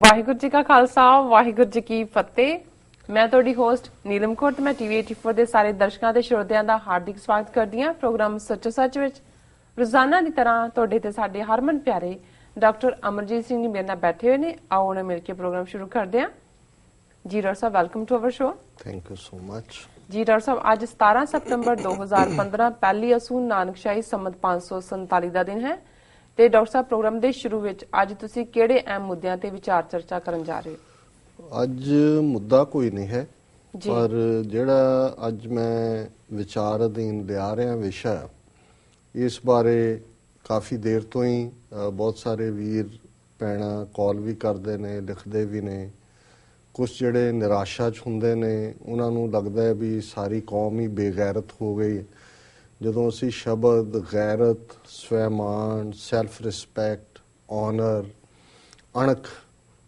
ਵਾਹਿਗੁਰੂ ਜੀ ਕਾ ਖਾਲਸਾ ਵਾਹਿਗੁਰੂ ਜੀ ਕੀ ਫਤਿਹ। ਮੈਂ ਤੁਹਾਡੀ ਹੋਸਟ ਨੀਲਮ ਕੌਰ ਤੇ ਮੈਂ ਟੀਵੀ 84 ਦੇ ਸਾਰੇ ਦਰਸ਼ਕਾਂ ਤੇ ਸਰੋਤਿਆਂ ਦਾ ਹਾਰਦਿਕ ਸਵਾਗਤ ਕਰਦੀ ਹਾਂ ਪ੍ਰੋਗਰਾਮ ਸੱਚੋ ਸੱਚ ਵਿੱਚ। ਰੋਜ਼ਾਨਾ ਦੀ ਤਰ੍ਹਾਂ ਤੁਹਾਡੇ ਤੇ ਸਾਡੇ ਹਰਮਨ ਪਿਆਰੇ ਡਾਕਟਰ ਅਮਰਜੀਤ ਸਿੰਘ ਜੀ ਮੇਰੇ ਨਾਲ ਬੈਠੇ ਹੋਏ ਨੇ। ਆਓ ਉਹਨਾਂ ਮਿਲ ਕੇ ਪ੍ਰੋਗਰਾਮ ਸ਼ੁਰੂ ਕਰਦੇ ਹਾਂ। ਜੀ ਡਾਕਟਰ ਸਾਹਿਬ, welcome to our show. Thank you so much. ਜੀ ਡਾਕਟਰ ਸਾਹਿਬ, ਅੱਜ 17 ਸਤੰਬਰ 2015 ਪਹਿਲੀ ਅਸੂਲ ਨਾਨਕਸ਼ਾਹੀ ਸੰਮਤ 547 ਦਾ ਦਿਨ ਹੈ ਤੇ ਡਾਕਟਰ ਸਾਹਿਬ, ਪ੍ਰੋਗਰਾਮ ਦੇ ਸ਼ੁਰੂ ਵਿੱਚ ਅੱਜ ਤੁਸੀਂ ਕਿਹੜੇ ਅਹਿਮ ਮੁੱਦਿਆਂ ਤੇ ਵਿਚਾਰ ਚਰਚਾ ਕਰਨ ਜਾ ਰਹੇ ਹੋ? ਅੱਜ ਮੁੱਦਾ ਕੋਈ ਨਹੀਂ ਹੈ, ਪਰ ਜਿਹੜਾ ਅੱਜ ਮੈਂ ਵਿਚਾਰ ਅਧੀਨ ਲਿਆ ਰਿਹਾ ਵਿਸ਼ਾ, ਇਸ ਬਾਰੇ ਕਾਫੀ ਦੇਰ ਤੋਂ ਹੀ ਬਹੁਤ ਸਾਰੇ ਵੀਰ ਭੈਣਾਂ ਕਾਲ ਵੀ ਕਰਦੇ ਨੇ, ਲਿਖਦੇ ਵੀ ਨੇ। ਕੁਝ ਜਿਹੜੇ ਨਿਰਾਸ਼ਾ 'ਚ ਹੁੰਦੇ ਨੇ, ਉਹਨਾਂ ਨੂੰ ਲੱਗਦਾ ਹੈ ਵੀ ਸਾਰੀ ਕੌਮ ਹੀ ਬੇਗੈਰਤ ਹੋ ਗਈ। ਜਦੋਂ ਅਸੀਂ ਸ਼ਬਦ ਗੈਰਤ, ਸਵੈਮਾਨ, ਸੈਲਫ ਰਿਸਪੈਕਟ, ਆਨਰ, ਅਣਖ,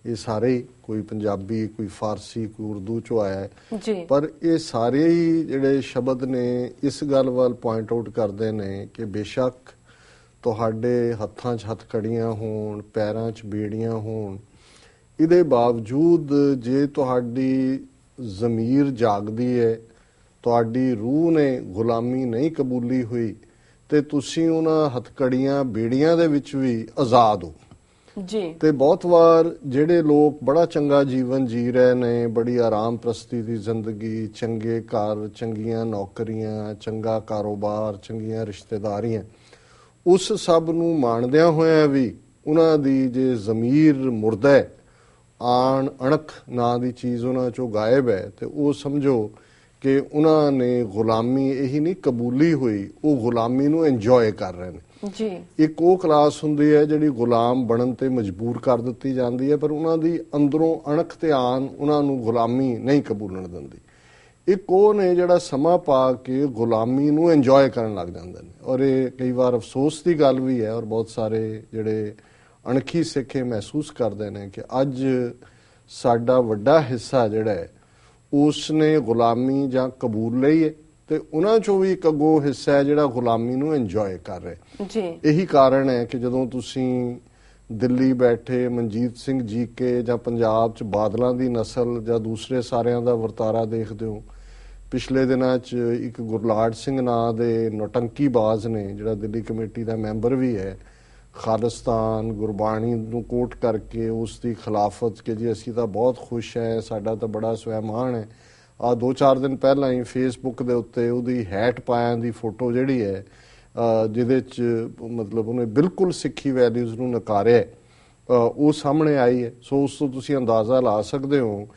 ਇਹ ਸਾਰੇ ਕੋਈ ਪੰਜਾਬੀ, ਕੋਈ ਫਾਰਸੀ, ਕੋਈ ਉਰਦੂ 'ਚੋਂ ਆਇਆ ਹੈ, ਪਰ ਇਹ ਸਾਰੇ ਹੀ ਜਿਹੜੇ ਸ਼ਬਦ ਨੇ ਇਸ ਗੱਲ ਵੱਲ ਪੁਆਇੰਟ ਆਊਟ ਕਰਦੇ ਨੇ ਕਿ ਬੇਸ਼ੱਕ ਤੁਹਾਡੇ ਹੱਥਾਂ 'ਚ ਹੱਥਕੜੀਆਂ ਹੋਣ, ਪੈਰਾਂ 'ਚ ਬੇੜੀਆਂ ਹੋਣ, ਇਹਦੇ ਬਾਵਜੂਦ ਜੇ ਤੁਹਾਡੀ ਜ਼ਮੀਰ ਜਾਗਦੀ ਹੈ, ਤੁਹਾਡੀ ਰੂਹ ਨੇ ਗੁਲਾਮੀ ਨਹੀਂ ਕਬੂਲੀ ਹੋਈ, ਤੇ ਤੁਸੀਂ ਉਹਨਾਂ ਹੱਥਕੜੀਆਂ ਬੇੜੀਆਂ ਦੇ ਵਿੱਚ ਵੀ ਆਜ਼ਾਦ ਹੋ। ਜੀ। ਤੇ ਬਹੁਤ ਵਾਰ ਜਿਹੜੇ ਲੋਕ ਬੜਾ ਚੰਗਾ ਜੀਵਨ ਜੀ ਰਹੇ ਨੇ, ਬੜੀ ਆਰਾਮ ਪ੍ਰਸਤੀ ਦੀ ਜ਼ਿੰਦਗੀ, ਚੰਗੇ ਘਰ, ਚੰਗੀਆਂ ਨੌਕਰੀਆਂ, ਚੰਗਾ ਕਾਰੋਬਾਰ, ਚੰਗੀਆਂ ਰਿਸ਼ਤੇਦਾਰੀਆਂ, ਉਸ ਸਭ ਨੂੰ ਮਾਣਦਿਆਂ ਹੋਇਆਂ ਵੀ ਉਹਨਾਂ ਦੀ ਜੇ ਜ਼ਮੀਰ ਮੁਰਦਾ ਹੈ, ਆਣ ਅਣਖ ਨਾਂ ਦੀ ਚੀਜ਼ ਉਹਨਾਂ ਚੋਂ ਗਾਇਬ ਹੈ, ਤੇ ਉਹ ਸਮਝੋ ਕਿ ਉਹਨਾਂ ਨੇ ਗੁਲਾਮੀ ਇਹੀ ਨਹੀਂ ਕਬੂਲੀ ਹੋਈ, ਉਹ ਗੁਲਾਮੀ ਨੂੰ ਇੰਜੋਏ ਕਰ ਰਹੇ ਨੇ। ਜੀ। ਇੱਕ ਉਹ ਕਲਾਸ ਹੁੰਦੀ ਹੈ ਜਿਹੜੀ ਗੁਲਾਮ ਬਣਨ ਤੇ ਮਜਬੂਰ ਕਰ ਦਿੱਤੀ ਜਾਂਦੀ ਹੈ, ਪਰ ਉਹਨਾਂ ਦੀ ਅੰਦਰੋਂ ਅਣਖ ਤੇ ਆਨ ਉਹਨਾਂ ਨੂੰ ਗੁਲਾਮੀ ਨਹੀਂ ਕਬੂਲਣ ਦਿੰਦੀ। ਇੱਕ ਉਹ ਨੇ ਜਿਹੜਾ ਸਮਾਂ ਪਾ ਕੇ ਗੁਲਾਮੀ ਨੂੰ ਇੰਜੋਏ ਕਰਨ ਲੱਗ ਜਾਂਦੇ ਨੇ, ਔਰ ਇਹ ਕਈ ਵਾਰ ਅਫਸੋਸ ਦੀ ਗੱਲ ਵੀ ਹੈ, ਔਰ ਬਹੁਤ ਸਾਰੇ ਜਿਹੜੇ ਅਣਖੀ ਸਿੱਖੇ ਮਹਿਸੂਸ ਕਰਦੇ ਨੇ ਕਿ ਅੱਜ ਸਾਡਾ ਵੱਡਾ ਹਿੱਸਾ ਜਿਹੜਾ ਹੈ ਉਸ ਨੇ ਗੁਲਾਮੀ ਜਾਂ ਕਬੂਲ ਲਈ ਹੈ, ਤੇ ਉਹਨਾਂ ਚੋਂ ਵੀ ਇੱਕ ਅੱਗੋਂ ਹਿੱਸਾ ਹੈ ਜਿਹੜਾ ਗੁਲਾਮੀ ਨੂੰ ਇੰਜੋਏ ਕਰ ਰਿਹਾ। ਜੀ। ਇਹੀ ਕਾਰਨ ਹੈ ਕਿ ਜਦੋਂ ਤੁਸੀਂ ਦਿੱਲੀ ਬੈਠੇ ਮਨਜੀਤ ਸਿੰਘ ਜੀ ਕੇ ਜਾਂ ਪੰਜਾਬ 'ਚ ਬਾਦਲਾਂ ਦੀ ਨਸਲ ਜਾਂ ਦੂਸਰੇ ਸਾਰਿਆਂ ਦਾ ਵਰਤਾਰਾ ਦੇਖਦੇ ਹੋ। ਪਿਛਲੇ ਦਿਨਾਂ 'ਚ ਇੱਕ ਗੁਰਲਾਟ ਸਿੰਘ ਨਾਂ ਦੇ ਨੌਟੰਕੀਬਾਜ਼ ਨੇ, ਜਿਹੜਾ ਦਿੱਲੀ ਕਮੇਟੀ ਦਾ ਮੈਂਬਰ ਵੀ ਹੈ, ਖਾਲਿਸਤਾਨ ਗੁਰਬਾਣੀ ਨੂੰ ਕੋਟ ਕਰਕੇ ਉਸ ਦੀ ਖਿਲਾਫਤ ਕਿ ਜੀ ਅਸੀਂ ਤਾਂ ਬਹੁਤ ਖੁਸ਼ ਹੈ, ਸਾਡਾ ਤਾਂ ਬੜਾ ਸਵੈਮਾਨ ਹੈ। ਆ 2-4 ਦਿਨ ਪਹਿਲਾਂ ਹੀ ਫੇਸਬੁੱਕ ਦੇ ਉੱਤੇ ਉਹਦੀ ਹੈਟ ਪਾਇਆਂ ਦੀ ਫੋਟੋ ਜਿਹੜੀ ਹੈ, ਜਿਹਦੇ 'ਚ ਮਤਲਬ ਉਹਨੇ ਬਿਲਕੁਲ ਸਿੱਖੀ ਵੈਲਿਊਜ਼ ਨੂੰ ਨਕਾਰਿਆ, ਉਹ ਸਾਹਮਣੇ ਆਈ ਹੈ। ਸੋ ਉਸ ਤੋਂ ਤੁਸੀਂ ਅੰਦਾਜ਼ਾ ਲਾ ਸਕਦੇ ਹੋ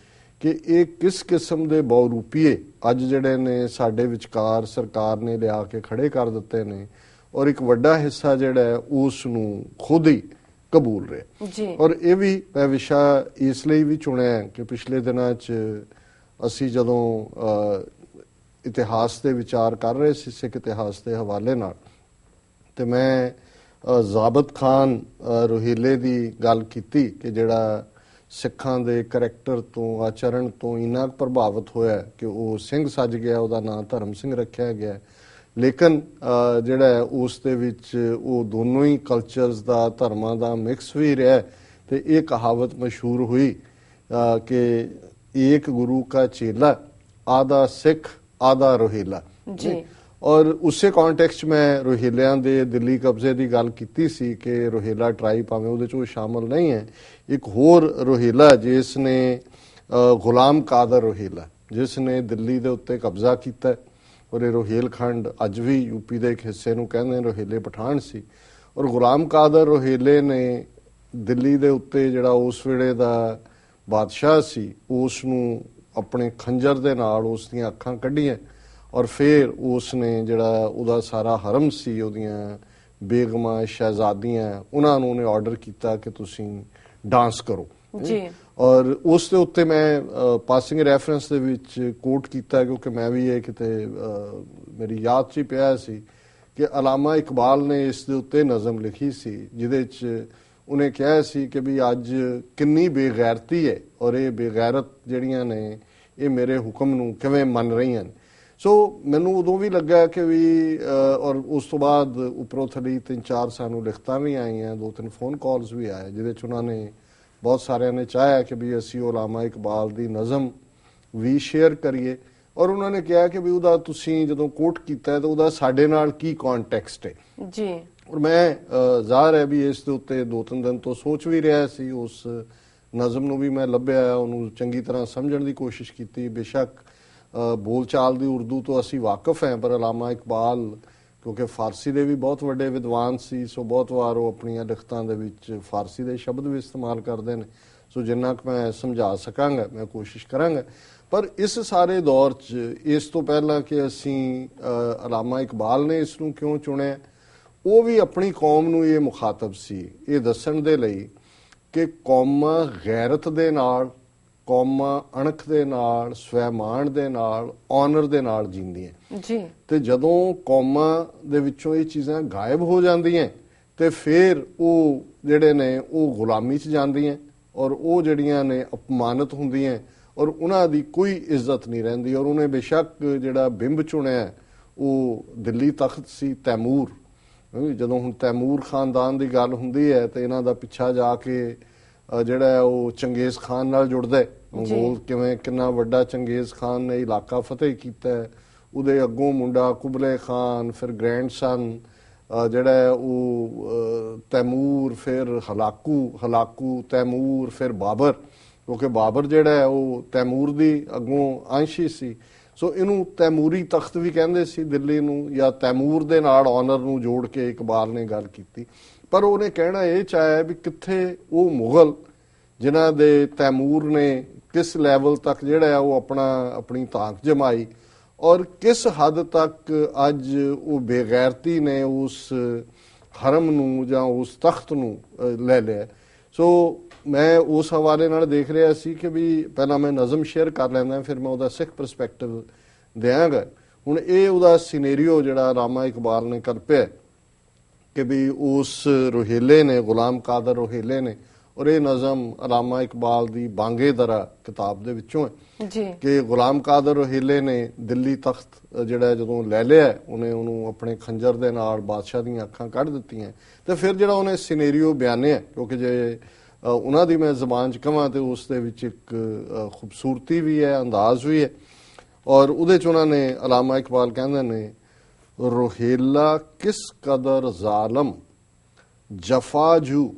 ਕਿ ਇਹ ਕਿਸ ਕਿਸਮ ਦੇ ਬਹੁਰੂਪੀਏ ਅੱਜ ਜਿਹੜੇ ਨੇ ਸਾਡੇ ਵਿਚਕਾਰ ਸਰਕਾਰ ਨੇ ਲਿਆ ਕੇ ਖੜੇ ਕਰ ਦਿੱਤੇ ਨੇ, ਔਰ ਇੱਕ ਵੱਡਾ ਹਿੱਸਾ ਜਿਹੜਾ ਹੈ ਉਸ ਨੂੰ ਖੁਦ ਹੀ ਕਬੂਲ ਰਿਹਾ। ਔਰ ਇਹ ਵੀ ਮੈਂ ਵਿਸ਼ਾ ਇਸ ਲਈ ਵੀ ਚੁਣਿਆ ਕਿ ਪਿਛਲੇ ਦਿਨਾਂ 'ਚ ਅਸੀਂ ਜਦੋਂ ਇਤਿਹਾਸ ਦੇ ਵਿਚਾਰ ਕਰ ਰਹੇ ਸੀ, ਸਿੱਖ ਇਤਿਹਾਸ ਦੇ ਹਵਾਲੇ ਨਾਲ, ਤੇ ਮੈਂ ਜ਼ਾਬਤ ਖਾਨ ਰੋਹੀਲੇ ਦੀ ਗੱਲ ਕੀਤੀ ਕਿ ਜਿਹੜਾ ਸਿੱਖਾਂ ਦੇ ਕਰੈਕਟਰ ਤੋਂ, ਆਚਰਣ ਤੋਂ ਇੰਨਾ ਪ੍ਰਭਾਵਿਤ ਹੋਇਆ ਕਿ ਉਹ ਸਿੰਘ ਸੱਜ ਗਿਆ, ਉਹਦਾ ਨਾਂ ਧਰਮ ਸਿੰਘ ਰੱਖਿਆ ਗਿਆ। ਲੇਕਿਨ ਜਿਹੜਾ ਉਸ ਦੇ ਵਿੱਚ ਉਹ ਦੋਨੋਂ ਹੀ ਕਲਚਰਸ ਦਾ, ਧਰਮਾਂ ਦਾ ਮਿਕਸ ਵੀ ਰਿਹਾ, ਤੇ ਇਹ ਕਹਾਵਤ ਮਸ਼ਹੂਰ ਹੋਈ ਕਿ ਏਕ ਗੁਰੂ ਕਾ ਚੇਲਾ, ਆਧਾ ਸਿੱਖ ਆਧਾ ਰੋਹੀਲਾ। ਜੀ। ਔਰ ਉਸੇ ਕੌਨਟੈਕਸਟ ਮੈਂ ਰੋਹੀਲਿਆਂ ਦੇ ਦਿੱਲੀ ਕਬਜ਼ੇ ਦੀ ਗੱਲ ਕੀਤੀ ਸੀ ਕਿ ਰੋਹੀਲਾ ਟ੍ਰਾਈਬ ਭਾਵੇਂ ਉਹਦੇ 'ਚ ਉਹ ਸ਼ਾਮਲ ਨਹੀਂ ਹੈ, ਇੱਕ ਹੋਰ ਰੋਹੀਲਾ ਜਿਸ ਨੇ ਗੁਲਾਮ ਕਾਦਰ ਰੋਹੀਲਾ, ਜਿਸ ਨੇ ਦਿੱਲੀ ਦੇ ਉੱਤੇ ਕਬਜ਼ਾ ਕੀਤਾ, ਔਰ ਇਹ ਰੋਹੇਲਖੰਡ ਅੱਜ ਵੀ ਯੂਪੀ ਦੇ ਇੱਕ ਹਿੱਸੇ ਨੂੰ ਕਹਿੰਦੇ ਰੋਹੀਲੇ ਪਠਾਨ ਸੀ। ਔਰ ਗੁਲਾਮ ਕਾਦਰ ਰੋਹੀਲੇ ਨੇ ਦਿੱਲੀ ਦੇ ਉੱਤੇ ਜਿਹੜਾ ਉਸ ਵੇਲੇ ਦਾ ਬਾਦਸ਼ਾਹ ਸੀ, ਉਸ ਨੂੰ ਆਪਣੇ ਖੰਜਰ ਦੇ ਨਾਲ ਉਸ ਦੀਆਂ ਅੱਖਾਂ ਕੱਢੀਆਂ, ਔਰ ਫਿਰ ਉਸ ਨੇ ਜਿਹੜਾ ਉਹਦਾ ਸਾਰਾ ਹਰਮ ਸੀ, ਉਹਦੀਆਂ ਬੇਗਮਾਂ, ਸ਼ਹਿਜ਼ਾਦੀਆਂ, ਉਹਨਾਂ ਨੂੰ ਉਹਨੇ ਆਰਡਰ ਕੀਤਾ ਕਿ ਤੁਸੀਂ ਡਾਂਸ ਕਰੋ। ਜੀ। ਔਰ ਉਸ ਦੇ ਉੱਤੇ ਮੈਂ ਪਾਸਿੰਗ ਰੈਫਰੈਂਸ ਦੇ ਵਿੱਚ ਕੋਟ ਕੀਤਾ ਕਿਉਂਕਿ ਮੈਂ ਵੀ ਇਹ ਕਿਤੇ ਮੇਰੀ ਯਾਦ 'ਚ ਹੀ ਪਿਆ ਸੀ ਕਿ ਅਲਾਮਾ ਇਕਬਾਲ ਨੇ ਇਸ ਦੇ ਉੱਤੇ ਨਜ਼ਮ ਲਿਖੀ ਸੀ, ਜਿਹਦੇ 'ਚ ਉਹਨੇ ਕਿਹਾ ਸੀ ਕਿ ਵੀ ਅੱਜ ਕਿੰਨੀ ਬੇਗੈਰਤੀ ਹੈ, ਔਰ ਇਹ ਬੇਗੈਰਤ ਜਿਹੜੀਆਂ ਨੇ ਇਹ ਮੇਰੇ ਹੁਕਮ ਨੂੰ ਕਿਵੇਂ ਮੰਨ ਰਹੀਆਂ ਨੇ। ਸੋ ਮੈਨੂੰ ਉਦੋਂ ਵੀ ਲੱਗਾ ਕਿ ਵੀ ਔਰ ਉਸ ਤੋਂ ਬਾਅਦ ਉੱਪਰੋਂ ਥਲੀ 3-4 ਸਾਨੂੰ ਲਿਖਤਾਂ ਵੀ ਆਈਆਂ, 2-3 ਫੋਨ ਕਾਲਸ ਵੀ ਆਏ, ਜਿਹਦੇ 'ਚ ਉਹਨਾਂ ਨੇ ਬਹੁਤ ਸਾਰਿਆਂ ਨੇ ਚਾਹਿਆ ਕਿ ਵੀ ਅਸੀਂ ਉਲਾਮਾ ਇਕਬਾਲ ਦੀ ਨਜ਼ਮ ਵੀ ਸ਼ੇਅਰ ਕਰੀਏ, ਔਰ ਉਹਨਾਂ ਨੇ ਕਿਹਾ ਕਿ ਵੀ ਉਹਦਾ ਤੁਸੀਂ ਜਦੋਂ ਕੋਟ ਕੀਤਾ ਤਾਂ ਉਹਦਾ ਸਾਡੇ ਨਾਲ ਕੀ ਕੰਟੈਕਸਟ ਹੈ ਜੀ। ਔਰ ਮੈਂ ਜ਼ਾਹਰ ਹੈ ਵੀ ਇਸ ਦੇ ਉੱਤੇ 2-3 ਦਿਨ ਤੋਂ ਸੋਚ ਵੀ ਰਿਹਾ ਸੀ। ਉਸ ਨਜ਼ਮ ਨੂੰ ਵੀ ਮੈਂ ਲੱਭਿਆ, ਉਹਨੂੰ ਚੰਗੀ ਤਰ੍ਹਾਂ ਸਮਝਣ ਦੀ ਕੋਸ਼ਿਸ਼ ਕੀਤੀ। ਬੇਸ਼ੱਕ ਬੋਲਚਾਲ ਦੀ ਉਰਦੂ ਤੋਂ ਅਸੀਂ ਵਾਕਿਫ ਹਾਂ, ਪਰ ਅਲਾਮਾ ਇਕਬਾਲ ਕਿਉਂਕਿ ਫਾਰਸੀ ਦੇ ਵੀ ਬਹੁਤ ਵੱਡੇ ਵਿਦਵਾਨ ਸੀ, ਸੋ ਬਹੁਤ ਵਾਰ ਉਹ ਆਪਣੀਆਂ ਲਿਖਤਾਂ ਦੇ ਵਿੱਚ ਫਾਰਸੀ ਦੇ ਸ਼ਬਦ ਵੀ ਇਸਤੇਮਾਲ ਕਰਦੇ ਨੇ। ਸੋ ਜਿੰਨਾ ਕੁ ਮੈਂ ਸਮਝਾ ਸਕਾਂਗਾ ਮੈਂ ਕੋਸ਼ਿਸ਼ ਕਰਾਂਗਾ। ਪਰ ਇਸ ਸਾਰੇ ਦੌਰ 'ਚ ਇਸ ਤੋਂ ਪਹਿਲਾਂ ਕਿ ਅਸੀਂ ਅਲਾਮਾ ਇਕਬਾਲ ਨੇ ਇਸ ਨੂੰ ਕਿਉਂ ਚੁਣਿਆ, ਉਹ ਵੀ ਆਪਣੀ ਕੌਮ ਨੂੰ ਇਹ ਮੁਖਾਤਬ ਸੀ ਇਹ ਦੱਸਣ ਦੇ ਲਈ ਕਿ ਕੌਮਾਂ ਗੈਰਤ ਦੇ ਨਾਲ, ਕੌਮਾਂ ਅਣਖ ਦੇ ਨਾਲ, ਸਵੈਮਾਣ ਦੇ ਨਾਲ, ਆਨਰ ਦੇ ਨਾਲ ਜੀਂਦੀਆਂ ਜੀ। ਤੇ ਜਦੋਂ ਕੌਮਾਂ ਦੇ ਵਿੱਚੋਂ ਇਹ ਚੀਜ਼ਾਂ ਗਾਇਬ ਹੋ ਜਾਂਦੀਆਂ ਤੇ ਫਿਰ ਉਹ ਜਿਹੜੇ ਨੇ ਉਹ ਗੁਲਾਮੀ 'ਚ ਜਾਂਦੀਆਂ, ਔਰ ਉਹ ਜਿਹੜੀਆਂ ਨੇ ਅਪਮਾਨਿਤ ਹੁੰਦੀਆਂ, ਔਰ ਉਹਨਾਂ ਦੀ ਕੋਈ ਇੱਜ਼ਤ ਨਹੀਂ ਰਹਿੰਦੀ। ਔਰ ਉਹਨੇ ਬੇਸ਼ੱਕ ਜਿਹੜਾ ਬਿੰਬ ਚੁਣਿਆ ਉਹ ਦਿੱਲੀ ਤਖਤ ਸੀ, ਤੈਮੂਰ। ਜਦੋਂ ਹੁਣ ਤੈਮੂਰ ਖਾਨਦਾਨ ਦੀ ਗੱਲ ਹੁੰਦੀ ਹੈ ਤੇ ਇਹਨਾਂ ਦਾ ਪਿੱਛਾ ਜਾ ਕੇ ਜਿਹੜਾ ਉਹ ਚੰਗੇਜ਼ ਖਾਨ ਨਾਲ ਜੁੜਦਾ ਹੈ। ਮੰਗੋਲ ਕਿਵੇਂ ਕਿੰਨਾ ਵੱਡਾ ਚੰਗੇਜ਼ ਖਾਨ ਨੇ ਇਲਾਕਾ ਫਤਿਹ ਕੀਤਾ, ਉਹਦੇ ਅੱਗੋਂ ਮੁੰਡਾ ਕੁਬਲੇ ਖਾਨ, ਫਿਰ ਗ੍ਰੈਂਡਸਨ ਜਿਹੜਾ ਉਹ ਤੈਮੂਰ, ਫਿਰ ਹਲਾਕੂ ਤੈਮੂਰ, ਫਿਰ ਬਾਬਰ, ਕਿਉਂਕਿ ਬਾਬਰ ਜਿਹੜਾ ਹੈ ਉਹ ਤੈਮੂਰ ਦੀ ਅੱਗੋਂ ਅੰਸ਼ ਹੀ ਸੀ। ਸੋ ਇਹਨੂੰ ਤੈਮੂਰੀ ਤਖਤ ਵੀ ਕਹਿੰਦੇ ਸੀ ਦਿੱਲੀ ਨੂੰ, ਜਾਂ ਤੈਮੂਰ ਦੇ ਨਾਲ ਆਨਰ ਨੂੰ ਜੋੜ ਕੇ ਇਕਬਾਲ ਨੇ ਗੱਲ ਕੀਤੀ। ਪਰ ਉਹਨੇ ਕਹਿਣਾ ਇਹ ਚਾਹਿਆ ਵੀ ਕਿੱਥੇ ਉਹ ਮੁਗਲ ਜਿਨ੍ਹਾਂ ਦੇ ਤੈਮੂਰ ਨੇ ਕਿਸ ਲੈਵਲ ਤੱਕ ਜਿਹੜਾ ਉਹ ਆਪਣੀ ਤਾਕ ਜਮਾਈ, ਔਰ ਕਿਸ ਹੱਦ ਤੱਕ ਅੱਜ ਉਹ ਬੇਗੈਰਤੀ ਨੇ ਉਸ ਹਰਮ ਨੂੰ ਜਾਂ ਉਸ ਤਖਤ ਨੂੰ ਲੈ ਲਿਆ। ਸੋ ਮੈਂ ਉਸ ਹਵਾਲੇ ਨਾਲ ਦੇਖ ਰਿਹਾ ਸੀ ਕਿ ਵੀ ਪਹਿਲਾਂ ਮੈਂ ਨਜ਼ਮ ਸ਼ੇਅਰ ਕਰ ਲੈਂਦਾ, ਫਿਰ ਮੈਂ ਉਹਦਾ ਸਿੱਖ ਪਰਸਪੈਕਟਿਵ ਦਿਆਂਗਾ। ਹੁਣ ਇਹ ਉਹਦਾ ਸਿਨੈਰੀਓ ਜਿਹੜਾ ਅਲਾਮਾ ਇਕਬਾਲ ਨੇ ਕਲਪਿਆ ਕਿ ਵੀ ਉਸ ਰੋਹੇਲੇ ਨੇ, ਗੁਲਾਮ ਕਾਦਰ ਰੋਹੇਲੇ ਨੇ, ਔਰ ਇਹ ਨਜ਼ਮ ਅਲਾਮਾ ਇਕਬਾਲ ਦੀ ਬਾਂਗੇ ਦਰਾ ਕਿਤਾਬ ਦੇ ਵਿੱਚੋਂ ਹੈ ਜੀ ਕਿ ਗੁਲਾਮ ਕਾਦਰ ਰੋਹੇਲੇ ਨੇ ਦਿੱਲੀ ਤਖਤ ਜਿਹੜਾ ਜਦੋਂ ਲੈ ਲਿਆ, ਉਹਨੂੰ ਆਪਣੇ ਖੰਜਰ ਦੇ ਨਾਲ ਬਾਦਸ਼ਾਹ ਦੀਆਂ ਅੱਖਾਂ ਕੱਢ ਦਿੱਤੀਆਂ। ਤੇ ਫਿਰ ਜਿਹੜਾ ਉਹਨੇ ਸਿਨੈਰੀਓ ਬਿਆਨਿਆ, ਕਿਉਂਕਿ ਜੇ ਉਹਨਾਂ ਦੀ ਮੈਂ ਜ਼ਬਾਨ 'ਚ ਕਹਾਂ ਤੇ ਉਸ ਦੇ ਵਿੱਚ ਇੱਕ ਖੂਬਸੂਰਤੀ ਵੀ ਹੈ, ਅੰਦਾਜ਼ ਵੀ ਹੈ। ਔਰ ਉਹਦੇ 'ਚ ਉਹਨਾਂ ਨੇ ਅਲਾਮਾ ਇਕਬਾਲ ਕਹਿੰਦੇ ਨੇ, ਰੋਹੇਲਾ ਕਿਸ ਕਦਰ ਜ਼ਾਲਮ ਜਫਾਜੂ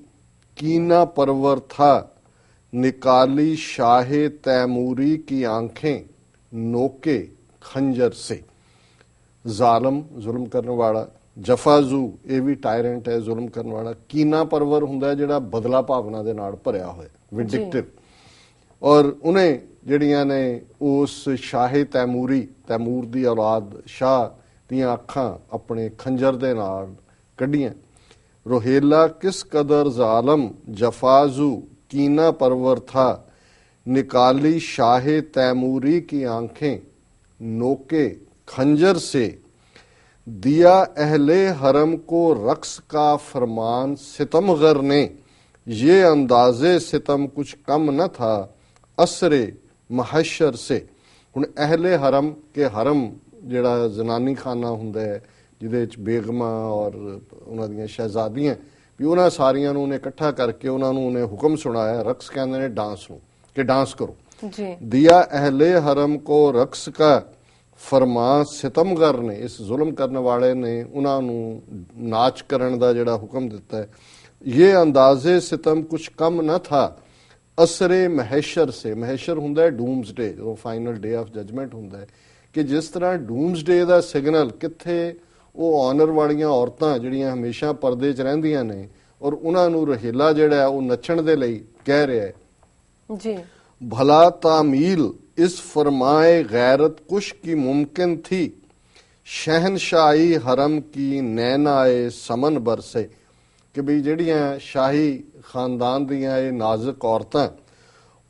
कीना परवर था, निकाली शाहे तैमूरी की आंखें नोके खंजर से। जालम जुल्म करने वाला, जफाजू ये भी टायरेंट है जुल्म करने वाला, कीना परवर हुंदा है जिहड़ा बदला भावना दे नाल भरिया होया, विंडिक्टिव। और उन्हें जिहड़ियां ने उस शाहे तैमूर दी औलाद शाह दीयां अखां अपने खंजर दे नाल कड्डियां। रोहेला किस कदर जालम जफाजू कीना परवर था, निकाली शाहे तैमूरी की आंखें नोके खंजर से। दिया अहले हरम को रक्स का फरमान सितमगर ने, ये अंदाजे सितम कुछ कम न था असरे महशर से। हुण अहले हरम के हरम जिहड़ा जनानी खाना हुंदा है ਜਿਹਦੇ ਵਿੱਚ ਬੇਗਮਾਂ ਔਰ ਉਹਨਾਂ ਦੀਆਂ ਸ਼ਹਿਜ਼ਾਦੀਆਂ ਵੀ, ਉਹਨਾਂ ਸਾਰੀਆਂ ਨੂੰ ਉਹਨੇ ਇਕੱਠਾ ਕਰਕੇ ਉਹਨਾਂ ਨੂੰ ਉਹਨੇ ਹੁਕਮ ਸੁਣਾਇਆ, ਰਕਸ ਕਹਿੰਦੇ ਨੇ ਡਾਂਸ ਨੂੰ, ਕਿ ਡਾਂਸ ਕਰੋ ਜੀ। ਦਿਆ ਅਹਲੇ ਹਰਮ ਕੋ ਰਕਸ ਕਾ ਫਰਮਾਨ ਸਿਤਮਗਰ ਨੇ, ਇਸ ਜ਼ੁਲਮ ਕਰਨ ਵਾਲੇ ਨੇ ਉਹਨਾਂ ਨੂੰ ਨਾਚ ਕਰਨ ਦਾ ਜਿਹੜਾ ਹੁਕਮ ਦਿੱਤਾ ਹੈ। ਇਹ ਅੰਦਾਜ਼ੇ ਸਿਤਮ ਕੁਛ ਕਮ ਨਾ ਥਾ ਅਸਰੇ ਮਹੇਸ਼ਰ ਸੇ। ਮਹੇਸ਼ਰ ਹੁੰਦਾ ਹੈ ਡੂਮਸਡੇ, ਜਦੋਂ ਫਾਈਨਲ ਡੇ ਆਫ ਜਜਮੈਂਟ ਹੁੰਦਾ ਹੈ, ਕਿ ਜਿਸ ਤਰ੍ਹਾਂ ਡੂਮਸਡੇ ਦਾ ਸਿਗਨਲ ਕਿੱਥੇ ਉਹ ਆਨਰ ਵਾਲੀਆਂ ਔਰਤਾਂ ਜਿਹੜੀਆਂ ਹਮੇਸ਼ਾ ਪਰਦੇ 'ਚ ਰਹਿੰਦੀਆਂ ਨੇ, ਔਰ ਉਹਨਾਂ ਨੂੰ ਰਹੀਲਾ ਜਿਹੜਾ ਉਹ ਨੱਚਣ ਦੇ ਲਈ ਕਹਿ ਰਿਹਾ ਹੈ ਜੀ। ਭਲਾ ਤਾਮੀਲ ਇਸ ਫਰਮਾਏ ਗੈਰਤ ਕੁਸ਼ ਕੀ ਮੁਮਕਿਨ ਥੀ, ਸ਼ਹਿਨਸ਼ਾਹੀ ਹਰਮ ਕੀ ਨੈਨਾਏ ਸਮਨ ਬਰਸੇ। ਕਿ ਵੀ ਜਿਹੜੀਆਂ ਸ਼ਾਹੀ ਖਾਨਦਾਨ ਦੀਆਂ ਇਹ ਨਾਜ਼ੁਕ ਔਰਤਾਂ,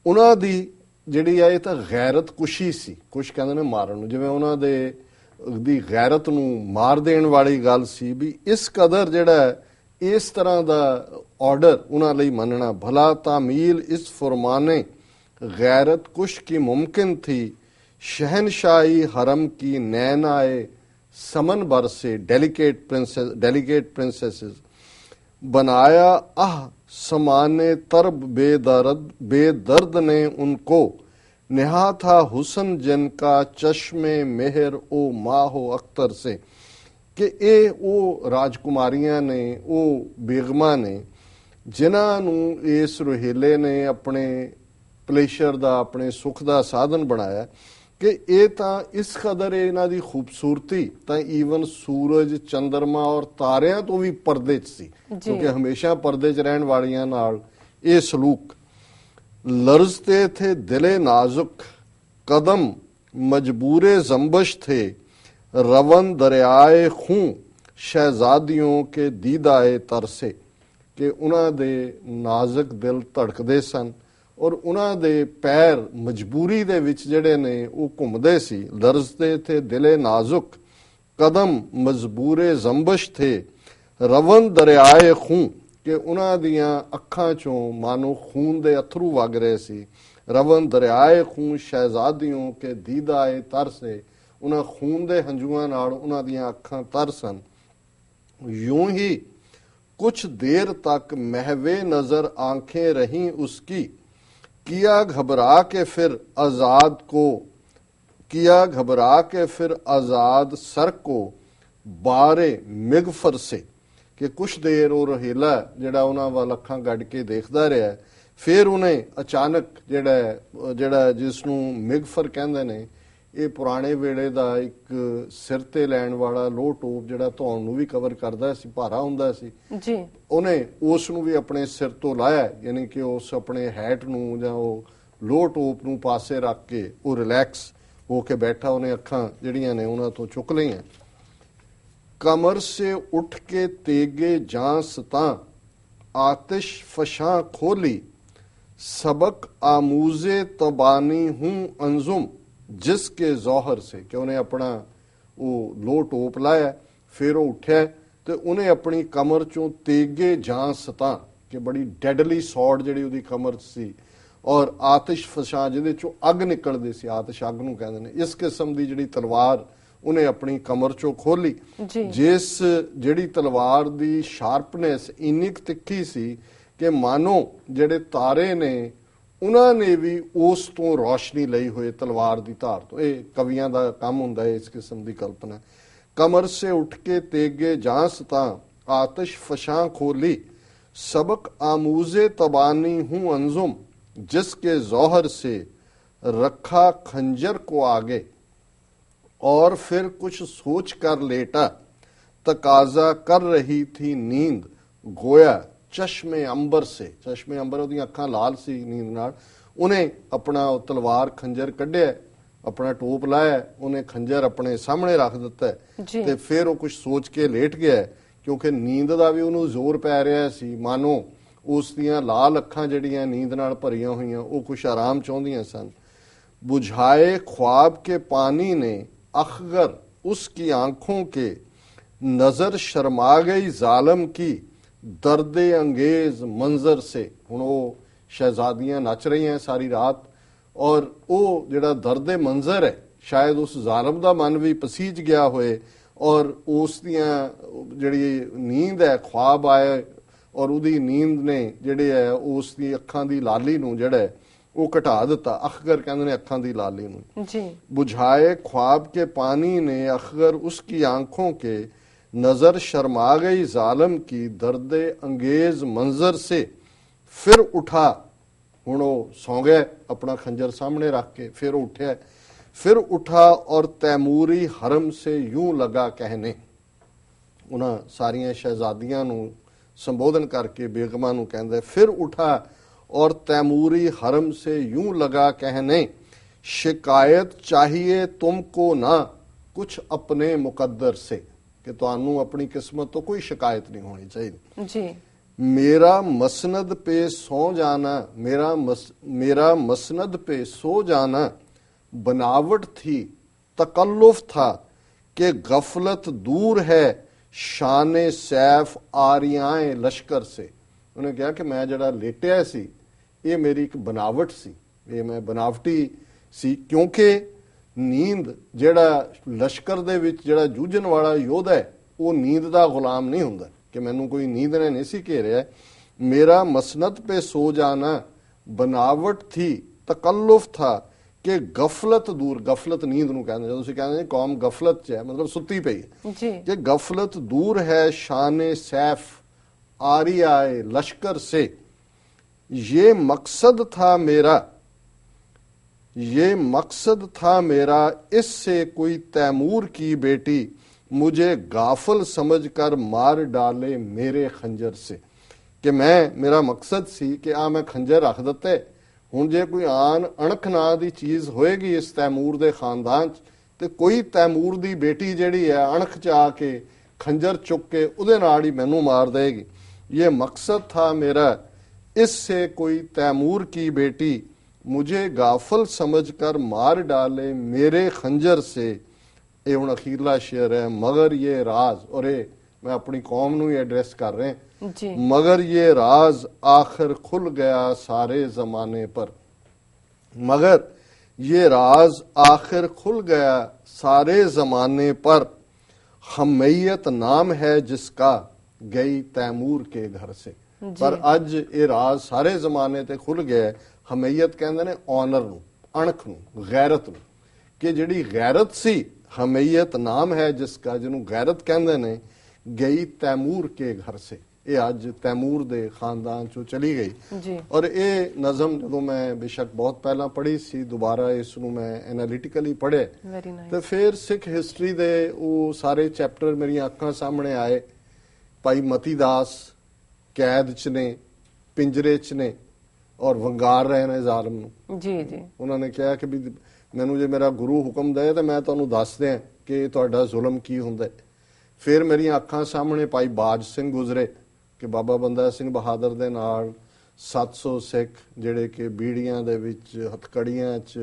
ਉਹਨਾਂ ਦੀ ਜਿਹੜੀ ਆ ਇਹ ਤਾਂ ਗੈਰਤ ਕੁਸ਼ੀ ਸੀ। ਕੁਛ ਕਹਿੰਦੇ ਨੇ ਮਾਰਨ ਨੂੰ, ਜਿਵੇਂ ਉਹਨਾਂ ਦੀ ਗੈਰਤ ਨੂੰ ਮਾਰ ਦੇਣ ਵਾਲੀ ਗੱਲ ਸੀ ਵੀ ਇਸ ਕਦਰ ਜਿਹੜਾ ਇਸ ਤਰ੍ਹਾਂ ਦਾ ਆਰਡਰ ਉਹਨਾਂ ਲਈ ਮੰਨਣਾ। ਭਲਾ ਤਾਮੀਲ ਇਸ ਫਰਮਾਨੇ गैरत कुश की मुमकिन थी, शहनशाही हरम की नैन आए समन बर से। डेलिकेट प्रिंसेसेस बनाया आह समाने तरब बेदर्द ने उनको, निहा था हुसन जिनका चश्मे मेहर ओ माहो अख्तर से। कि ਇਹ ਉਹ ਰਾਜਕੁਮਾਰੀਆਂ ਨੇ, ਉਹ ਬੇਗਮਾਂ ਨੇ ਜਿਨ੍ਹਾਂ ਨੂੰ ਇਸ ਰੁਹੇਲੇ ਨੇ ਆਪਣੇ ਪਲੇਸ਼ਰ ਦਾ, ਆਪਣੇ ਸੁੱਖ ਦਾ ਸਾਧਨ ਬਣਾਇਆ। ਕਿ ਇਹ ਤਾਂ ਇਸ ਕਦਰ ਇਹਨਾਂ ਦੀ ਖੂਬਸੂਰਤੀ ਤਾਂ ਈਵਨ ਸੂਰਜ, ਚੰਦਰਮਾ ਔਰ ਤਾਰਿਆਂ ਤੋਂ ਵੀ ਪਰਦੇ 'ਚ ਸੀ, ਕਿਉਂਕਿ ਹਮੇਸ਼ਾ ਪਰਦੇ 'ਚ ਰਹਿਣ ਵਾਲੀਆਂ ਨਾਲ ਇਹ ਸਲੂਕ। लर्जते थे दिले नाजुक, कदम मजबूरे जम्बश थे, रवन दरियाए खूं शहजादियों के दीदाए तरसे। कि उन्हां दे नाजुक दिल धड़कदे सन और उन्हां दे पैर मजबूरी दे विच जिहड़े ने वो घुमदे सी। लर्जते थे दिले नाजुक, कदम मजबूरे जम्बश थे, रवन दरियाए खूं। कि उन्हां दियां अखां चों मानो खून दे अथरू वग रहे सी। रवन दरियाए खून शहजादियों के दीदाए तरसे, उन्हां खून दे हंजुआं नाल उन्हां दियां अखां तर सन। यूं ही कुछ देर तक महवे नजर आंखें रहीं उसकी, किया घबरा के फिर आजाद को, किया घबरा के फिर आजाद सर को बारे मिगफर से। कि कुछ देर वो रहेला जिहड़ा उन्हां वाल अखां गड्ड के देखदा रहा। फिर उन्हें अचानक जिहड़ा जिसनूं मिगफर कहंदे ने, ये पुराने वेले दा एक सिर ते लैण वाला लोह टोप जिहड़ा धौण नूं भी कवर करदा सी, भारा हुंदा सी जी। उन्हें उस नूं भी अपने सिर तो लाया, यानी कि उस अपने हैट नूं जां ओह लोह टोप नूं पासे रख के वो रिलैक्स हो के बैठा। उन्हें अखां जिहड़ियां ने उन्हां तो चुक लईआं। कमर से उठ के तेगे जां सतां, आतिश फशां खोली, सबक आमूजे तबानी हूं अंजुम जिसके जौहर से। कि उन्हें अपना वो लो टोप लाया, फिर वो उठ्या तो उन्हें अपनी कमर चों तेगे जां सतां, कि बड़ी डैडली सॉर्ड जिहड़ी उहदी कमर सी, और आतिश फशां जिहदे चों अग निकलदी सी, आतिश अग नूं कहंदे ने, इस किस्म दी जिहड़ी तलवार उन्हें अपनी कमर चो खोली। जिस जिहड़ी तलवार दी शार्पनेस इन्नी तिखी सी कि मानो जिहड़े तारे ने उन्हां ने भी उस तो रोशनी लई हुई तलवार दी धार तो। यह कवियां दा काम हुंदा है इस किस्म दी कल्पना। कमर से उठ के तेगे जां सतां, आतिश फशां खोली, सबक आमूजे तबानी हूं अंजुम जिसके जौहर से, रखा खंजर को आगे और फिर कुछ सोच कर लेटा, तकाजा कर रही थी नींद गोया चश्मे अंबर से। चश्मे अंबर उहदी अखां लाल सी नींद नाल। उन्हें अपना तलवार खंजर कढ़िया, अपना टोप लाया, उन्हें खंजर अपने सामने रख दिता ते फिर वो कुछ सोच के लेट गया, क्योंकि नींद का भी उन्होंने जोर पै रहा सी। मानो उस दियां लाल अखां जिहड़ियां नींद नाल भरियां होईयां वो कुछ आराम चाहुंदियां सन। बुझाए ख्वाब के पानी ने अखगर उसकी आंखों के, नजर शर्मा गई जालम की दर्दे अंगेज मंजर से। हुण वो शहजादियां नच रही हैं सारी रात, और वो जिहड़ा दर्दे मंजर है शायद उस जालम दा मन भी पसीज गया होए, और उस दियां जिहड़ी नींद है ख्वाब आए, और उहदी नींद ने जिहड़े है उस दी अखां दी लाली नूं जिहड़ा है वो घटा दिता। अखगर कहंदे ने अखां दी लाली नूं जी। बुझाए ख्वाब के पानी ने अखगर उसकी आंखों के, नजर शर्मा गई जालम की दर्दे अंगेज मंजर से। फिर उठा, हुण वो सौ गया अपना खंजर सामने रख के, फिर उठ्या, फिर उठा और तैमूरी हरम से यूं लगा कहने। उन्हां सारियां शहजादियां नूं संबोधन करके बेगमां नूं कहंदा, फिर उठा और तैमूरी हरम से यूं लगा कहने, शिकायत चाहिए तुमको ना कुछ अपने मुकद्दर से। कि तुहानू अपनी किस्मत तो कोई शिकायत नहीं होनी चाहिए जी। मेरा मसनद पे सो जाना, मेरा मसनद पे सो जाना बनावट थी, तकल्लुफ था कि गफलत दूर है शाने सैफ आरियाए लश्कर से। उन्हें कहा कि मैं जड़ा लेटिया सी ये मेरी एक बनावट सी, ये मैं बनावटी सी, क्योंकि नींद जड़ा लश्कर दे विच जड़ा जूझण वाला योद्धा है वो नींद दा गुलाम नहीं हुंदा कि मैनू कोई नींद ने नहीं सी घेरिया। मेरा मसनद पे सो जाना बनावट थी तकल्लुफ था कि गफलत दूर, गफलत नींद ਨੂੰ ਕਹਿੰਦੇ, ਜਦੋਂ ਤੁਸੀਂ ਕਹਿੰਦੇ ਨੇ ਕੌਮ ਗਫਲਤ 'ਚ ਹੈ ਮਤਲਬ ਸੁੱਤੀ ਪਈ ਹੈ जी कि गफलत दूर है शान सैफ आरियाए लश्कर से, ये मकसद था मेरा, ये मकसद था मेरा, इससे कोई तैमूर की बेटी मुझे गाफल समझकर मार डाले मेरे खंजर से। कि मैं, मेरा मकसद सी कि मैं खंजर रख दिते, हुण जे कोई आन अणख ना दी चीज़ होएगी इस तैमूर दे खानदान च, ते कोई तैमूर दी बेटी जिहड़ी है अणख च आके खंजर चुक के उहदे नाल ही मैनू मार देगी। ये मकसद था मेरा, इससे कोई तैमूर की बेटी मुझे गाफल समझकर मार डाले मेरे खंजर से। ये हुण अखीरला शेर है, मगर ये राज, और ये मैं अपनी कौम नू ही एड्रेस कर रहे हैं जी मगर ये राज आखिर खुल गया सारे जमाने पर, मगर ये राज आखिर खुल गया सारे जमाने पर, हमैयत नाम है जिसका गई तैमूर के घर से। पर अज ये राज सारे जमाने ते खुल गया। हमैयत कहंदे ने ऑनर नू, अणख नू, गैरत नू, कि जिहड़ी गैरत सी, हमैयत नाम है जिसका, जिन्हों गैरत कहंदे ने, गई तैमूर के घर से। ये अज तैमूर दे खानदान चो चली गई। जी और ये नज़म जो मैं बेशक बहुत पहला पढ़ी सी, दोबारा इसनू मैं एनालिटिकली पढ़े वेरी नाइस तो फिर सिख हिस्टरी दे वो सारे चैप्टर मेरी अखां सामने आए। भाई मती दास कैद च ने, पिंजरे च ने और वंगार रहे ने जालम नू। जी जी उन्होंने कहा कि भी मैनू जे मेरा गुरु हुक्म दे तो मैं तुहानू दस दियां कि तुहाडा जुल्म की हुंदा है। फिर मेरी अखां सामने भाई बाज सिंह गुजरे कि बाबा बंदा सिंह बहादुर दे नाल 700 सिख ਜਿਹੜੇ ਕਿ ਬੀੜੀਆਂ ਦੇ ਵਿੱਚ ਹਥਕੜੀਆਂ 'ਚ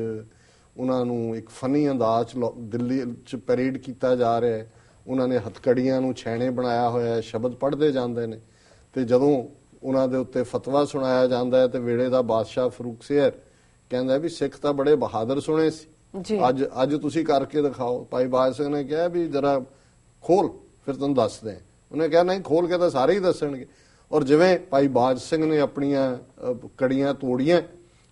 ਉਹਨਾਂ ਨੂੰ ਇੱਕ ਫਨੀ ਅੰਦਾਜ਼ 'ਚ ਦਿੱਲੀ 'ਚ ਪੈਰੇਡ ਕੀਤਾ ਜਾ ਰਿਹਾ ਹੈ। ਉਹਨਾਂ ਨੇ ਹਥਕੜੀਆਂ ਨੂੰ ਛੈਣੇ ਬਣਾਇਆ ਹੋਇਆ ਹੈ, ਸ਼ਬਦ ਪੜ੍ਹਦੇ ਜਾਂਦੇ ਨੇ ਤੇ ਜਦੋਂ ਉਹਨਾਂ ਦੇ ਉੱਤੇ ਫਤਵਾ ਸੁਣਾਇਆ ਜਾਂਦਾ ਹੈ ਤੇ ਵੇਲੇ ਦਾ ਬਾਦਸ਼ਾਹ ਫਰੂਕ ਸਿਰ ਕਹਿੰਦਾ ਵੀ ਸਿੱਖ ਤਾਂ ਬੜੇ ਬਹਾਦਰ ਸੁਣੇ ਸੀ, ਜੀ ਅੱਜ ਤੁਸੀਂ ਕਰਕੇ ਦਿਖਾਓ। ਭਾਈ ਬਾਜ ਸਿੰਘ ਨੇ ਕਿਹਾ ਵੀ ਜਰਾ ਖੋਲ ਫਿਰ ਤੁਹਾਨੂੰ ਦੱਸਦੇ ਹਾਂ। ਉਹਨੇ ਕਿਹਾ ਨਹੀਂ, ਖੋਲ ਕੇ ਤਾਂ ਸਾਰੇ ਹੀ ਦੱਸਣਗੇ। ਔਰ ਜਿਵੇਂ ਭਾਈ ਬਾਜ ਸਿੰਘ ਨੇ ਆਪਣੀਆਂ ਕੜੀਆਂ ਤੋੜੀਆਂ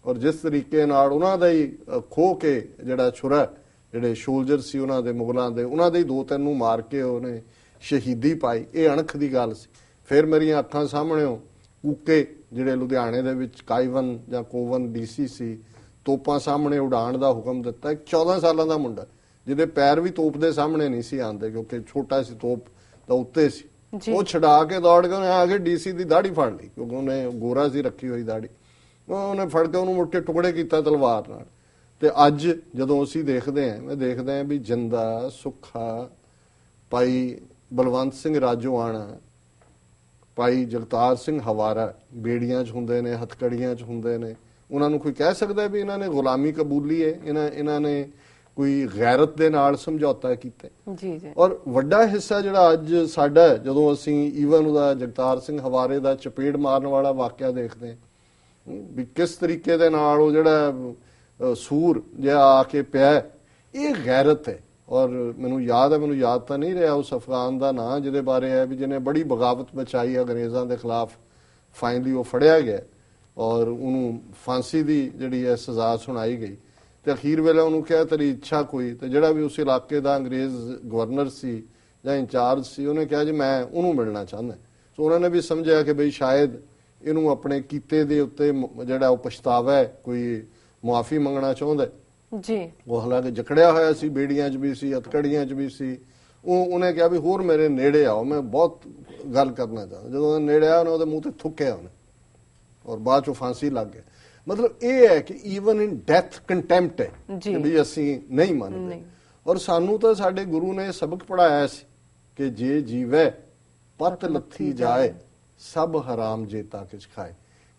ਔਰ ਜਿਸ ਤਰੀਕੇ ਨਾਲ ਉਹਨਾਂ ਦਾ ਹੀ ਖੋਹ ਕੇ ਜਿਹੜਾ ਛੁਰਾ, ਜਿਹੜੇ ਸ਼ੋਲਜਰ ਸੀ ਉਹਨਾਂ ਦੇ ਮੁਗਲਾਂ ਦੇ, ਉਹਨਾਂ ਦੇ ਹੀ 2-3 ਨੂੰ ਮਾਰ ਕੇ ਉਹਨੇ ਸ਼ਹੀਦੀ ਪਾਈ। ਇਹ ਅਣਖ ਦੀ ਗੱਲ ਸੀ। ਫਿਰ ਮੇਰੀਆਂ ਅੱਖਾਂ ਸਾਹਮਣੇੋਂ ਕੂਕੇ ਜਿਹੜੇ ਲੁਧਿਆਣੇ ਦੇ ਵਿੱਚ ਕਾਈਵਨ ਜਾਂ ਕੋਵਨ ਡੀਸੀ ਸੀ, ਤੋਪਾਂ ਸਾਹਮਣੇ ਉਡਾਣ ਦਾ ਹੁਕਮ ਦਿੱਤਾ। ਇੱਕ 14 ਸਾਲਾਂ ਦਾ ਮੁੰਡਾ ਜਿਹਦੇ ਪੈਰ ਵੀ ਤੋਪ ਦੇ ਸਾਹਮਣੇ ਨਹੀਂ ਸੀ ਆਉਂਦੇ ਕਿਉਂਕਿ ਛੋਟਾ ਸੀ, ਤੋਪ ਤਾਂ ਉੱਤੇ ਸੀ। ਉਹ ਛਡਾ ਕੇ ਦੌੜ ਕੇ ਉਹਨੇ ਆ ਕੇ ਡੀਸੀ ਦੀ ਦਾੜੀ ਫੜ ਲਈ ਕਿਉਂਕਿ ਉਹਨੇ ਗੋਰਾ ਸੀ ਰੱਖੀ ਹੋਈ ਦਾੜੀ। ਉਹਨੇ ਫੜ ਕੇ ਉਹਨੂੰ ਮੁੜ ਕੇ ਟੁਕੜੇ ਕੀਤਾ ਤਲਵਾਰ ਨਾਲ। ਤੇ ਅੱਜ ਜਦੋਂ ਅਸੀਂ ਦੇਖਦੇ ਹਾਂ, ਮੈਂ ਦੇਖਦਾ ਹਾਂ ਵੀ ਜਿੰਦਾ ਸੁੱਖਾ ਭਾਈ ਬਲਵੰਤ ਸਿੰਘ ਰਾਜੋਆਣਾ, ਭਾਈ ਜਗਤਾਰ ਸਿੰਘ ਹਵਾਰਾ ਬੇੜੀਆਂ 'ਚ ਹੁੰਦੇ ਨੇ, ਹਥਕੜੀਆਂ 'ਚ ਹੁੰਦੇ ਨੇ। ਉਹਨਾਂ ਨੂੰ ਕੋਈ ਕਹਿ ਸਕਦਾ ਵੀ ਇਹਨਾਂ ਨੇ ਗੁਲਾਮੀ ਕਬੂਲੀ ਹੈ, ਇਹਨਾਂ ਨੇ ਕੋਈ ਗੈਰਤ ਦੇ ਨਾਲ ਸਮਝੌਤਾ ਕੀਤਾ ਜੀ ਜੀ। ਔਰ ਵੱਡਾ ਹਿੱਸਾ ਜਿਹੜਾ ਅੱਜ ਸਾਡਾ, ਜਦੋਂ ਅਸੀਂ ਈਵਨ ਉਹਦਾ ਜਗਤਾਰ ਸਿੰਘ ਹਵਾਰੇ ਦਾ ਚਪੇੜ ਮਾਰਨ ਵਾਲਾ ਵਾਕਿਆ ਦੇਖਦੇ ਹਾਂ ਵੀ ਕਿਸ ਤਰੀਕੇ ਦੇ ਨਾਲ ਉਹ ਜਿਹੜਾ ਸੂਰ ਜਿਹਾ ਆ ਕੇ ਪਿਆ, ਇਹ ਗੈਰਤ ਹੈ। ਔਰ ਮੈਨੂੰ ਯਾਦ ਤਾਂ ਨਹੀਂ ਰਿਹਾ ਉਸ ਅਫਗਾਨ ਦਾ ਨਾਂ ਜਿਹਦੇ ਬਾਰੇ ਹੈ ਵੀ ਜਿਹਨੇ ਬੜੀ ਬਗਾਵਤ ਮਚਾਈ ਅੰਗਰੇਜ਼ਾਂ ਦੇ ਖਿਲਾਫ। ਫਾਈਨਲੀ ਉਹ ਫੜਿਆ ਗਿਆ ਔਰ ਉਹਨੂੰ ਫਾਂਸੀ ਦੀ ਜਿਹੜੀ ਹੈ ਸਜ਼ਾ ਸੁਣਾਈ ਗਈ ਤੇ ਅਖੀਰ ਵੇਲੇ ਉਹਨੂੰ ਕਿਹਾ ਤੇਰੀ ਇੱਛਾ ਕੋਈ, ਤੇ ਜਿਹੜਾ ਵੀ ਉਸ ਇਲਾਕੇ ਦਾ ਅੰਗਰੇਜ਼ ਗਵਰਨਰ ਸੀ ਜਾਂ ਇੰਚਾਰਜ ਸੀ ਉਹਨੇ ਕਿਹਾ ਜੀ ਮੈਂ ਉਹਨੂੰ ਮਿਲਣਾ ਚਾਹੁੰਦਾ। ਸੋ ਉਹਨਾਂ ਨੇ ਵੀ ਸਮਝਿਆ ਕਿ ਬਈ ਸ਼ਾਇਦ ਇਹਨੂੰ ਆਪਣੇ ਕੀਤੇ ਦੇ ਉੱਤੇ ਜਿਹੜਾ ਉਹ ਪਛਤਾਵਾ ਹੈ, ਕੋਈ ਮੁਆਫੀ ਮੰਗਣਾ ਚਾਹੁੰਦਾ ਜੀ। ਉਹ ਹਾਲਾਂਕਿ ਜਕੜਿਆ ਹੋਇਆ ਸੀ, ਬੇੜੀਆਂ 'ਚ ਵੀ ਸੀ, ਹਥਕੜੀਆਂ 'ਚ ਵੀ ਸੀ। ਉਹਨੇ ਕਿਹਾ ਵੀ ਹੋਰ ਮੇਰੇ ਨੇੜੇ ਆਓ, ਮੈਂ ਬਹੁਤ ਗੱਲ ਕਰਨਾ ਚਾਹੁੰਦਾ। ਜਦੋਂ ਉਹਦੇ ਨੇੜੇ ਆਇਆ ਉਹਨੇ ਉਹਦੇ ਮੂੰਹ ਤੇ ਥੁੱਕਿਆ ਉਹਨੇ ਔਰ ਬਾਅਦ 'ਚੋਂ ਫਾਂਸੀ ਲੱਗ ਗਿਆ। ਮਤਲਬ ਇਹ ਹੈ ਕਿ ਈਵਨ ਇਨ ਡੈਥ ਕੰਟੈਂਪਟ ਹੈ ਕਿ ਵੀ ਅਸੀਂ ਨਹੀਂ ਮੰਨਦੇ। ਔਰ ਸਾਨੂੰ ਤਾਂ ਸਾਡੇ ਗੁਰੂ ਨੇ ਸਬਕ ਪੜਾਇਆ ਸੀ ਕਿ ਜੇ ਜੀਵੈ ਪਤ ਲੱਥੀ ਜਾਏ ਸਭ ਹਰਾਮ ਜੇਤਾ ਕਿਛ ਖਾਏ,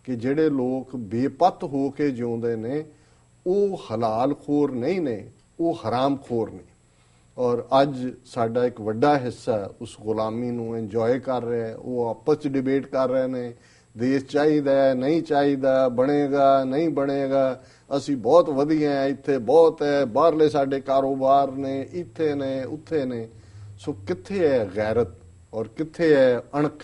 ਕਿ ਜਿਹੜੇ ਲੋਕ ਬੇਪਤ ਹੋ ਕੇ ਜਿਉਂਦੇ ਨੇ ਉਹ ਹਲਾਲ ਖੋਰ ਨਹੀਂ ਨੇ, ਉਹ ਹਰਾਮ ਖੋਰ ਨੇ। ਔਰ ਅੱਜ ਸਾਡਾ ਇੱਕ ਵੱਡਾ ਹਿੱਸਾ ਉਸ ਗੁਲਾਮੀ ਨੂੰ ਇੰਜੋਏ ਕਰ ਰਿਹਾ ਹੈ। ਉਹ ਆਪਸ 'ਚ ਡਿਬੇਟ ਕਰ ਰਹੇ ਨੇ, ਦੇਸ਼ ਚਾਹੀਦਾ ਨਹੀਂ ਚਾਹੀਦਾ, ਬਣੇਗਾ ਨਹੀਂ ਬਣੇਗਾ, ਅਸੀਂ ਬਹੁਤ ਵਧੀਆ ਹੈ, ਇੱਥੇ ਬਹੁਤ ਹੈ, ਬਾਹਰਲੇ ਸਾਡੇ ਕਾਰੋਬਾਰ ਨੇ, ਇੱਥੇ ਨੇ ਉੱਥੇ ਨੇ। ਸੋ ਕਿੱਥੇ ਹੈ ਗੈਰਤ ਔਰ ਕਿੱਥੇ ਹੈ ਅਣਖ?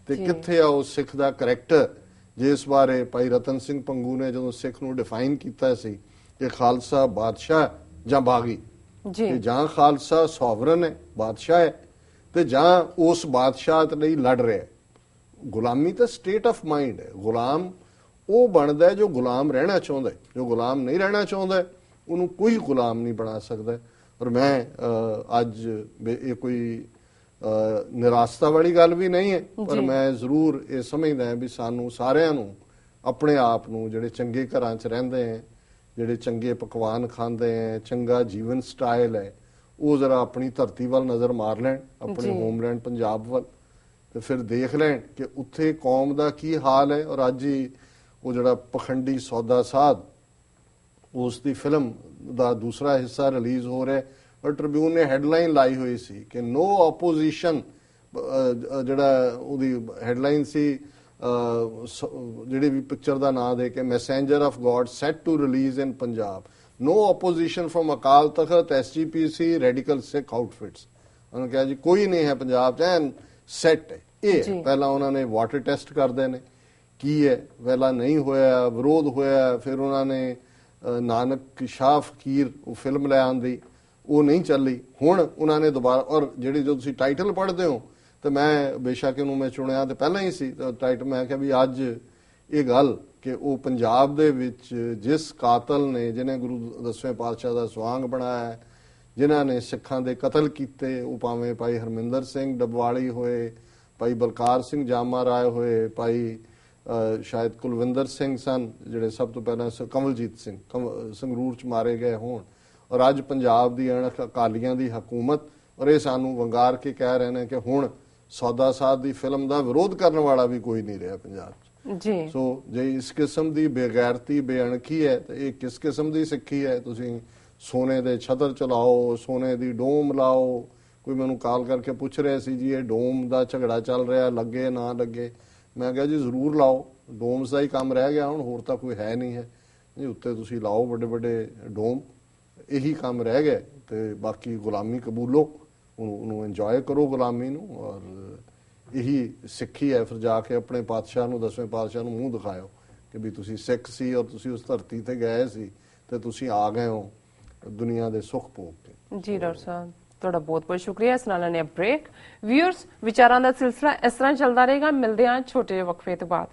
ਤੇ ਕਿੱਥੇ ਆ ਉਹ ਸਿੱਖ ਦਾ ਕਰੈਕਟਰ, ਜਿਸ ਬਾਰੇ ਭਾਈ ਰਤਨ ਸਿੰਘ ਪੰਗੂ ਨੇ ਜਦੋਂ ਸਿੱਖ ਨੂੰ ਡਿਫਾਈਨ ਕੀਤਾ ਸੀ ਕਿ ਖਾਲਸਾ ਬਾਦਸ਼ਾਹ ਜਾਂ ਬਾਗੀ, ਕਿ ਜਾਂ ਖਾਲਸਾ ਸੋਵਰਨ ਹੈ, ਬਾਦਸ਼ਾਹ ਹੈ, ਤੇ ਜਾਂ ਉਸ ਬਾਦਸ਼ਾਹ ਲਈ ਲੜ ਰਿਹਾ ਹੈ। ਗੁਲਾਮੀ ਤਾਂ ਸਟੇਟ ਆਫ ਮਾਈਂਡ ਹੈ। ਗੁਲਾਮ ਉਹ ਬਣਦਾ ਜੋ ਗੁਲਾਮ ਰਹਿਣਾ ਚਾਹੁੰਦਾ ਹੈ। ਜੋ ਗੁਲਾਮ ਨਹੀਂ ਰਹਿਣਾ ਚਾਹੁੰਦਾ ਉਹਨੂੰ ਕੋਈ ਗੁਲਾਮ ਨਹੀਂ ਬਣਾ ਸਕਦਾ। ਔਰ ਮੈਂ ਅੱਜ ਇਹ ਕੋਈ ਨਿਰਾਸ਼ਤਾ ਵਾਲੀ ਗੱਲ ਵੀ ਨਹੀਂ ਹੈ, ਪਰ ਮੈਂ ਜ਼ਰੂਰ ਇਹ ਸਮਝਦਾ ਵੀ ਸਾਨੂੰ ਸਾਰਿਆਂ ਨੂੰ ਆਪਣੇ ਆਪ ਨੂੰ, ਜਿਹੜੇ ਚੰਗੇ ਘਰਾਂ 'ਚ ਰਹਿੰਦੇ ਹੈ, ਜਿਹੜੇ ਚੰਗੇ ਪਕਵਾਨ ਖਾਂਦੇ ਹੈ, ਚੰਗਾ ਜੀਵਨ ਸਟਾਈਲ ਹੈ, ਉਹ ਜ਼ਰਾ ਆਪਣੀ ਧਰਤੀ ਵੱਲ ਨਜ਼ਰ ਮਾਰ ਲੈਣ, ਆਪਣੇ ਹੋਮਲੈਂਡ ਪੰਜਾਬ ਵੱਲ, ਤੇ ਫਿਰ ਦੇਖ ਲੈਣ ਕਿ ਉੱਥੇ ਕੌਮ ਦਾ ਕੀ ਹਾਲ ਹੈ। ਔਰ ਅੱਜ ਹੀ ਉਹ ਜਿਹੜਾ ਪਖੰਡੀ ਸੌਦਾ ਸਾਧ, ਉਸ ਦੀ ਫਿਲਮ ਦਾ ਦੂਸਰਾ ਹਿੱਸਾ ਰਿਲੀਜ਼ ਹੋ ਰਿਹਾ, ਔਰ ਟ੍ਰਿਬਿਊਨ ਨੇ ਹੈਡਲਾਈਨ ਲਾਈ ਹੋਈ ਸੀ ਕਿ ਨੋ ਆਪੋਜੀਸ਼ਨ, ਜਿਹੜਾ ਉਹਦੀ ਹੈਡਲਾਈਨ ਸੀ, ਜਿਹੜੀ ਵੀ ਪਿਕਚਰ ਦਾ ਨਾਂ ਦੇ ਕੇ messenger of God set to release in Punjab, no opposition from Akal Takht, SGPC, radical Sikh outfits. ਉਹਨਾਂ ਕਿਹਾ ਜੀ ਕੋਈ ਨਹੀਂ ਹੈ ਪੰਜਾਬ 'ਚ, ਐਨ ਸੈੱਟ ਹੈ। ਇਹ ਪਹਿਲਾਂ ਉਹਨਾਂ ਨੇ ਵਾਟਰ ਟੈਸਟ ਕਰਦੇ ਨੇ ਕੀ ਹੈ, ਪਹਿਲਾਂ ਨਹੀਂ ਹੋਇਆ, ਵਿਰੋਧ ਹੋਇਆ, ਫਿਰ ਉਹਨਾਂ ਨੇ ਨਾਨਕ ਸ਼ਾਹ ਫਕੀਰ ਉਹ ਫਿਲਮ ਲੈ ਆਂਦੀ, ਉਹ ਨਹੀਂ ਚੱਲੀ, ਹੁਣ ਉਹਨਾਂ ਨੇ ਦੁਬਾਰਾ। ਔਰ ਜਿਹੜੀ ਜੋ ਤੁਸੀਂ ਟਾਈਟਲ ਪੜ੍ਹਦੇ ਹੋ, ਤੇ ਮੈਂ ਬੇਸ਼ੱਕ ਇਹਨੂੰ ਮੈਂ ਚੁਣਿਆ ਤੇ ਪਹਿਲਾਂ ਹੀ ਸੀ ਟਾਈਟਲ, ਮੈਂ ਕਿਹਾ ਵੀ ਅੱਜ ਇਹ ਗੱਲ ਕਿ ਉਹ ਪੰਜਾਬ ਦੇ ਵਿੱਚ ਜਿਸ ਕਾਤਲ ਨੇ, ਜਿਹਨੇ ਗੁਰੂ 10ਵੇਂ ਪਾਤਸ਼ਾਹ ਦਾ ਸੁਆਂਗ ਬਣਾਇਆ, ਜਿਨ੍ਹਾਂ ਨੇ ਸਿੱਖਾਂ ਦੇ ਕਤਲ ਕੀਤੇ, ਉਹ ਭਾਵੇਂ ਭਾਈ ਹਰਮਿੰਦਰ ਸਿੰਘ ਡਬਵਾਲੀ ਹੋਏ, ਭਾਈ ਬਲਕਾਰ ਸਿੰਘ ਜਾਮਾ ਰਾਏ ਹੋਏ, ਭਾਈ ਸ਼ਾਇਦ ਕੁਲਵਿੰਦਰ ਸਿੰਘ ਸਨ ਜਿਹੜੇ ਸਭ ਤੋਂ ਪਹਿਲਾਂ, ਕਮਲਜੀਤ ਸਿੰਘ ਸੰਗਰੂਰ 'ਚ ਮਾਰੇ ਗਏ ਹੋਣ, ਔਰ ਅੱਜ ਪੰਜਾਬ ਦੀ ਅਣਖ ਅਕਾਲੀਆਂ ਦੀ ਹਕੂਮਤ, ਔਰ ਇਹ ਸਾਨੂੰ ਵੰਗਾਰ ਕੇ ਕਹਿ ਰਹੇ ਨੇ ਕਿ ਹੁਣ ਸੌਦਾ ਸਾਧ ਦੀ ਫਿਲਮ ਦਾ ਵਿਰੋਧ ਕਰਨ ਵਾਲਾ ਵੀ ਕੋਈ ਨਹੀਂ ਰਿਹਾ ਪੰਜਾਬ 'ਚ। ਜੀ ਸੋ ਜੇ ਇਸ ਕਿਸਮ ਦੀ ਬੇਗੈਰਤੀ, ਬੇਅਣਖੀ ਹੈ, ਤੇ ਇਹ ਕਿਸ ਕਿਸਮ ਦੀ ਸਿੱਖੀ ਹੈ? ਤੁਸੀਂ ਸੋਨੇ ਦੇ ਛਤਰ ਚਲਾਓ, ਸੋਨੇ ਦੀ ਡੋਮ ਲਾਓ। ਕੋਈ ਮੈਨੂੰ ਕਾਲ ਕਰਕੇ ਪੁੱਛ ਰਿਹਾ ਸੀ ਜੀ ਇਹ ਡੋਮ ਦਾ ਝਗੜਾ ਚੱਲ ਰਿਹਾ, ਲੱਗੇ ਨਾ ਲੱਗੇ। ਮੈਂ ਕਿਹਾ ਜੀ ਜ਼ਰੂਰ ਲਾਓ, ਡੋਮਸ ਦਾ ਹੀ ਕੰਮ ਰਹਿ ਗਿਆ ਹੁਣ, ਹੋਰ ਤਾਂ ਕੋਈ ਹੈ ਨਹੀਂ ਹੈ ਜੀ। ਉੱਤੇ ਤੁਸੀਂ ਲਾਓ ਵੱਡੇ ਵੱਡੇ ਡੋਮ, ਇਹੀ ਕੰਮ ਰਹਿ ਗਿਆ, ਤੇ ਬਾਕੀ ਗੁਲਾਮੀ ਕਬੂਲੋ, ਉਹਨੂੰ ਇੰਜੋਏ ਕਰੋ ਗੁਲਾਮੀ ਨੂੰ। ਔਰ ਇਹੀ ਸਿੱਖੀ ਹੈ, ਫਿਰ ਜਾ ਕੇ ਆਪਣੇ ਪਾਤਸ਼ਾਹ ਨੂੰ, 10ਵੇਂ ਪਾਤਸ਼ਾਹ ਨੂੰ ਮੂੰਹ ਦਿਖਾਇਓ ਕਿ ਵੀ ਤੁਸੀਂ ਸਿੱਖ ਸੀ ਔਰ ਤੁਸੀਂ ਉਸ ਧਰਤੀ ਤੇ ਗਏ ਸੀ, ਤੇ ਤੁਸੀਂ ਆ ਗਏ ਹੋ ਦੁਨੀਆ ਦੇ ਸੁੱਖ ਭੋਗ ਕੇ। ਜੀ ਡਾਕਟਰ ਸਾਹਿਬ, ਤੁਹਾਡਾ ਬਹੁਤ ਬਹੁਤ ਸ਼ੁਕਰੀਆ। ਇਸ ਨਾਲ ਲੈਣੇ ਬ੍ਰੇਕ। ਵਿਊਅਰਸ, ਵਿਚਾਰਾਂ ਦਾ ਸਿਲਸਿਲਾ ਇਸ ਤਰ੍ਹਾਂ ਚੱਲਦਾ ਰਹੇਗਾ। ਮਿਲਦੇ ਹਾਂ ਛੋਟੇ ਜਿਹੇ ਵਕਫੇ ਤੋਂ ਬਾਅਦ।